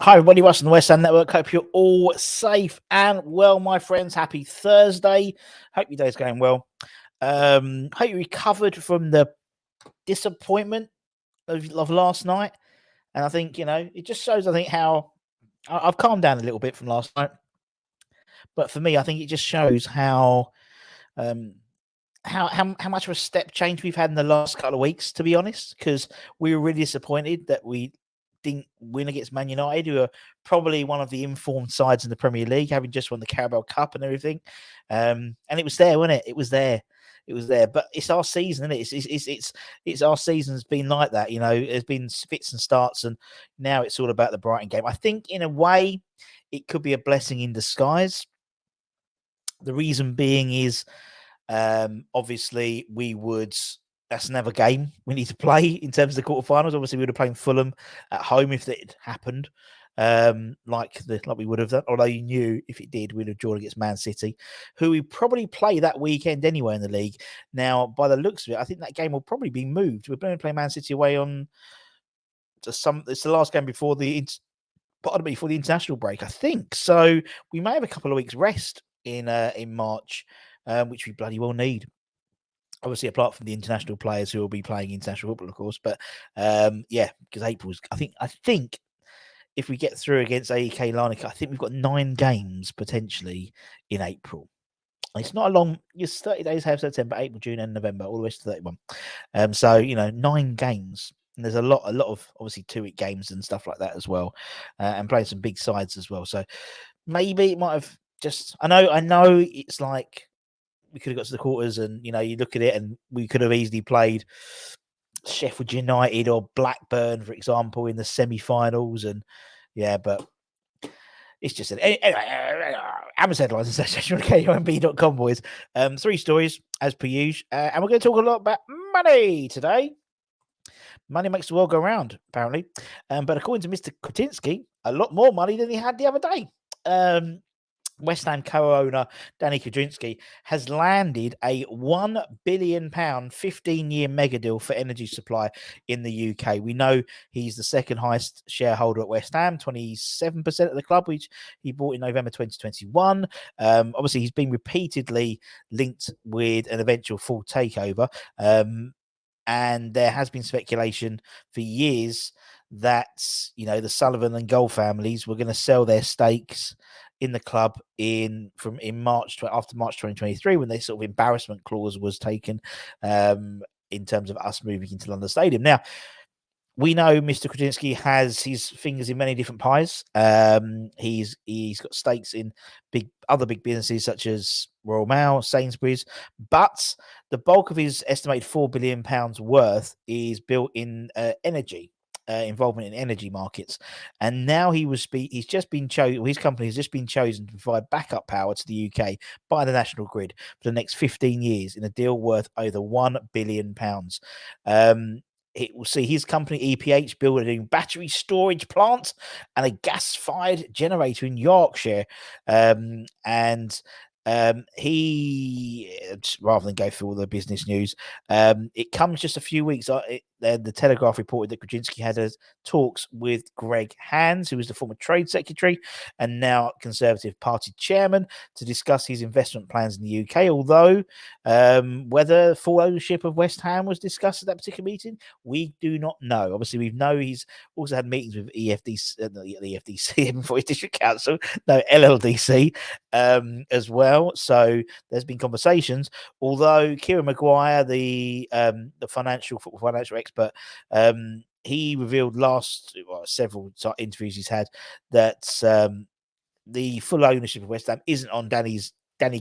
Hi, everybody. Watching the West Ham Network. Hope you're all safe and well, my friends. Happy Thursday. Hope your day's going well. Hope you recovered from the disappointment of last night. And I think, it just shows, how I've calmed down a little bit from last night. But for me, I think it just shows um, how much of a step change we've had in the last couple of weeks, to be honest, because we were really disappointed that we didn't win against Man United, who are probably one of the informed sides in the Premier League, having just won the Carabao Cup and everything. And it was there, wasn't it? It was there. It was there. But it's our season, isn't it? It's our season's been like that. There's been fits and starts, and now it's all about the Brighton game. I think in a way it could be a blessing in disguise. The reason being is obviously that's another game we need to play in terms of the quarterfinals. Obviously, we would have played Fulham at home if it happened, like we would have done. Although you knew if it did, we'd have drawn against Man City, who we probably play that weekend anyway in the league. Now, by the looks of it, I think that game will probably be moved. We're going to play Man City away on It's the last game before the international break, I think. So we may have a couple of weeks rest in March, which we bloody well need. Obviously, apart from the international players who will be playing international football, of course. But because April's, I think if we get through against AEK Larnaca, I think we've got 9 games potentially in April. It's not a long. It's 30 days. Have September, April, June, and November, all the way to 31. So 9 games. And there's a lot of obviously 2-week games and stuff like that as well, and playing some big sides as well. So maybe it might have just. I know it's like we could have got to the quarters, and you look at it, and we could have easily played Sheffield United or Blackburn, for example, in the semi-finals, and but it's just anyway. Amazon headlines association with KOMB.com, boys. 3 stories as per usual, and we're going to talk a lot about money today. Money makes the world go round, apparently. But according to Mr. Kretinsky, a lot more money than he had the other day. West Ham co-owner Danny Kretinsky has landed a £1 billion 15-year mega deal for energy supply in the UK. We know he's the second highest shareholder at West Ham, 27% of the club, which he bought in November 2021. Obviously, he's been repeatedly linked with an eventual full takeover. And there has been speculation for years that, the Sullivan and Gold families were going to sell their stakes in the club after March 2023, when this sort of embarrassment clause was taken in terms of us moving into London Stadium. Now, we know Mr. Kretinsky has his fingers in many different pies. He's got stakes in other big businesses such as Royal Mail, Sainsbury's, but the bulk of his estimated £4 billion worth is built in energy. Involvement in energy markets, and now his company has just been chosen to provide backup power to the UK by the National Grid for the next 15 years in a deal worth over £1 billion. It will see his company EPH build a new battery storage plant and a gas-fired generator in Yorkshire, he, rather than go through all the business news, it comes just a few weeks. The Telegraph reported that Kretinsky had talks with Greg Hands, who was the former Trade Secretary and now Conservative Party Chairman, to discuss his investment plans in the UK. Although whether full ownership of West Ham was discussed at that particular meeting, we do not know. Obviously, we know he's also had meetings with EFDC before his district council, LLDC, as well. So there's been conversations. Although Kieran Maguire, the financial expert, he revealed several interviews he's had that the full ownership of West Ham isn't on Danny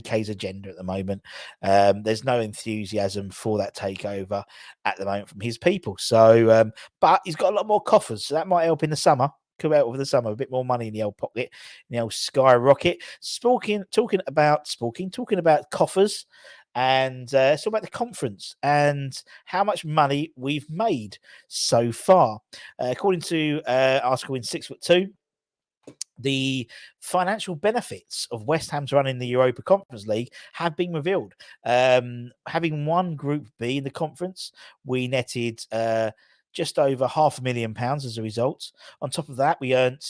K's agenda at the moment. There's no enthusiasm for that takeover at the moment from his people. So, but he's got a lot more coffers, so that might help in the summer. Come out over the summer, a bit more money in the old pocket, in the old skyrocket. Talking about coffers, and it's all about the conference and how much money we've made so far. According to article in 6'2", the financial benefits of West Ham's running the Europa Conference League have been revealed. Having won Group B in the conference, we netted just over £500,000 as a result. On top of that, we earned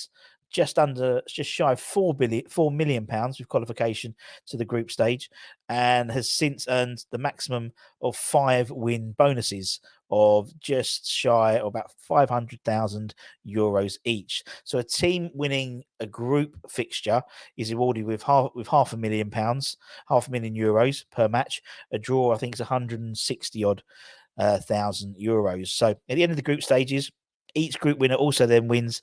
just shy of £4 million with qualification to the group stage, and has since earned the maximum of 5 win bonuses of just shy of about €500,000 each. So a team winning a group fixture is awarded with £500,000, €500,000 per match. A draw, I think, is 160 odd thousand euros. So at the end of the group stages, each group winner also then wins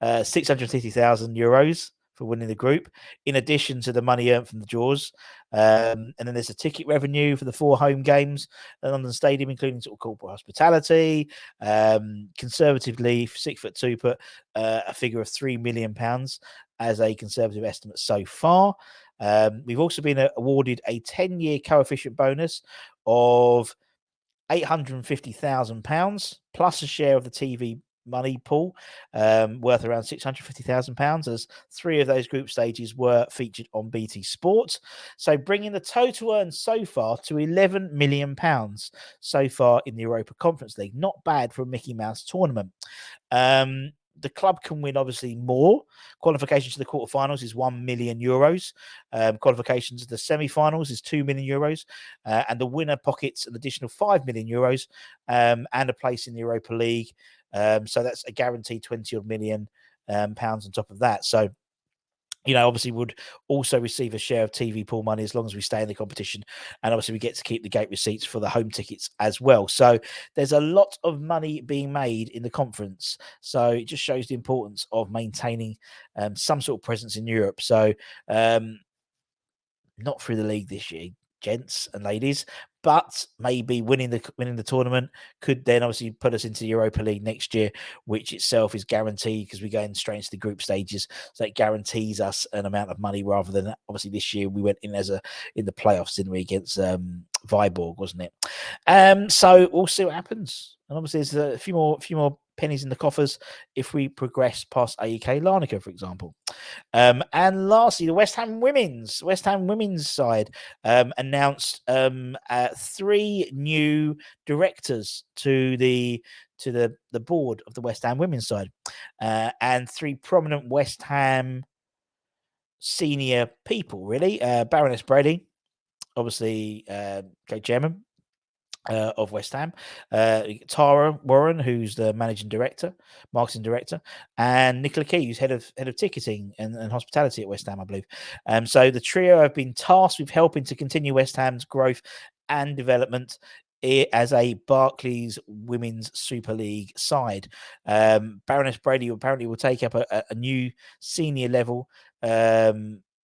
€650,000 for winning the group, in addition to the money earned from the draws. And then there's a ticket revenue for the 4 home games at London Stadium, including sort of corporate hospitality. Conservatively, 6'2" put a figure of £3 million as a conservative estimate so far. We've also been awarded a 10-year coefficient bonus of £850,000 plus a share of the TV money pool worth around £650,000, as 3 of those group stages were featured on BT Sport. So bringing the total earned so far to £11 million so far in the Europa Conference League. Not bad for a Mickey Mouse tournament. The club can win obviously more. Qualification to the quarterfinals is €1 million. Qualification to the semi-finals is €2 million, and the winner pockets an additional €5 million and a place in the Europa League. So that's a guaranteed 20 odd million pounds on top of that. So, obviously would also receive a share of TV pool money as long as we stay in the competition. And obviously we get to keep the gate receipts for the home tickets as well. So there's a lot of money being made in the conference. So it just shows the importance of maintaining some sort of presence in Europe. So not through the league this year, gents and ladies, but maybe winning the tournament could then obviously put us into the Europa League next year, which itself is guaranteed because we're going straight into the group stages. So it guarantees us an amount of money rather than obviously this year we went in in the playoffs, didn't we, against Viborg, wasn't it? So we'll see what happens. And obviously there's a few more pennies in the coffers if we progress past AEK Larnaca, for example. And lastly, the West Ham women's side announced 3 new directors to the board of the West Ham women's side, and 3 prominent West Ham senior people, really. Baroness Brady, obviously, co-chairman of West Ham, Tara Warren, who's the marketing director, and Nicola Key, who's head of ticketing and hospitality at West Ham, I believe. So the trio have been tasked with helping to continue West Ham's growth and development as a Barclays Women's Super League side. Baroness Brady apparently will take up a new senior level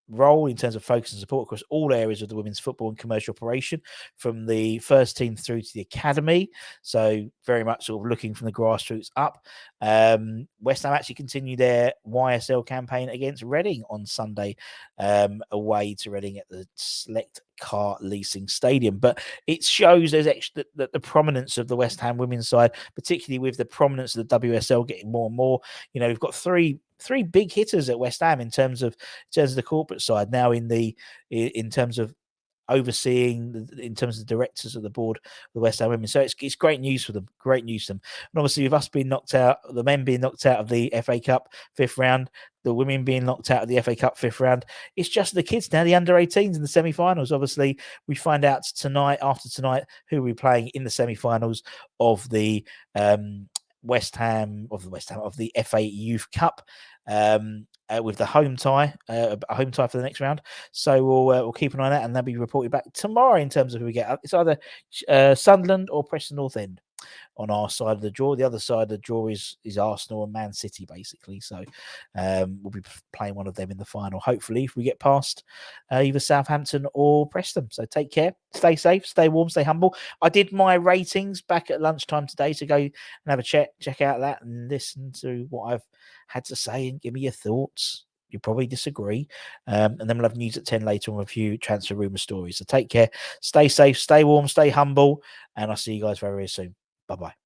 role in terms of focus and support across all areas of the women's football and commercial operation, from the first team through to the academy. So very much sort of looking from the grassroots up. West Ham actually continue their YSL campaign against Reading on Sunday, away to Reading at the Select Car Leasing Stadium. But it shows there's the prominence of the West Ham women's side, particularly with the prominence of the WSL getting more and more. We've got three big hitters at West Ham in terms of the corporate side now, in terms of overseeing, in terms of the directors of the board of the West Ham women. So it's great news for them. Great news for them. And obviously with us being knocked out, the men being knocked out of the FA Cup 5th round, the women being knocked out of the FA Cup 5th round, it's just the kids now, the under-18s in the semi-finals. Obviously, we find out after tonight, who we're playing in the semi-finals of the of the FA Youth Cup, with the home tie, a home tie for the next round. So we'll keep an eye on that, and that'll be reported back tomorrow in terms of who we get. It's either Sunderland or Preston North End on our side of the draw. The other side of the draw is Arsenal and Man City, basically. So we'll be playing one of them in the final, hopefully, if we get past either Southampton or Preston. So take care, stay safe, stay warm, stay humble. I did my ratings back at lunchtime today, so go and have a check out that and listen to what I've had to say and give me your thoughts. You probably disagree. And then we'll have news at 10 later on, a few transfer rumour stories. So take care, stay safe, stay warm, stay humble, and I'll see you guys very, very soon. Bye-bye.